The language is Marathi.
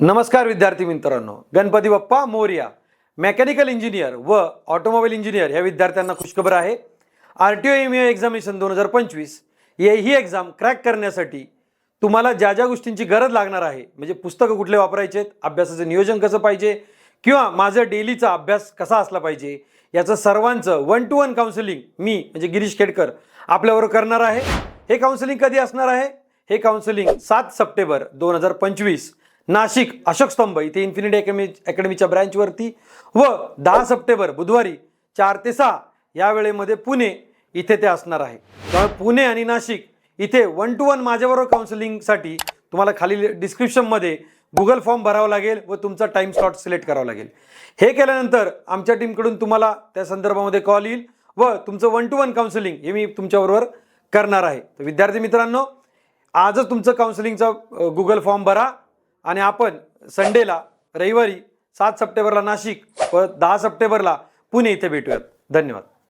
नमस्कार विद्यार्थी मित्रांनो, गणपती बाप्पा मोरया. मेकॅनिकल इंजिनियर व ऑटोमोबाईल इंजिनियर या विद्यार्थ्यांना खुशखबर आहे. RTO MEO एक्झामिनेशन 2025 ही एक्झाम क्रॅक करण्यासाठी तुम्हाला ज्या ज्या गोष्टींची गरज लागणार आहे, म्हणजे पुस्तकं कुठले वापरायचे आहेत, अभ्यासाचं नियोजन कसं पाहिजे किंवा माझं डेलीचा अभ्यास कसा असला पाहिजे, याचं सर्वांचं 1 to 1 काउन्सिलिंग मी म्हणजे गिरीश खेडकर आपल्याबरोबर करणार आहे. हे काउन्सिलिंग कधी असणार आहे? हे काउन्सिलिंग 7 सप्टेंबर 2025 नाशिक अशोक स्तंभ इथे इन्फिनिटी अकॅडमीच्या ब्रँचवरती व 10 सप्टेंबर बुधवारी 4 ते 6 या वेळेमध्ये पुणे इथे ते असणार आहे. त्यामुळे पुणे आणि नाशिक इथे 1 to 1 माझ्याबरोबर काउन्सिलिंगसाठी तुम्हाला खाली डिस्क्रिप्शनमध्ये गुगल फॉर्म भरावा लागेल व तुमचा टाइम स्लॉट सिलेक्ट करावा लागेल. हे केल्यानंतर आमच्या टीमकडून तुम्हाला त्या संदर्भामध्ये कॉल येईल व तुमचं 1 to 1 काउन्सिलिंग हे मी तुमच्याबरोबर करणार आहे. तर विद्यार्थी मित्रांनो, आजच तुमचं काउन्सिलिंगचा गुगल फॉर्म भरा आणि आपण संडेला रविवारी 7 सप्टेंबरला नाशिक व 10 सप्टेंबरला पुणे इथे भेटूयात. धन्यवाद.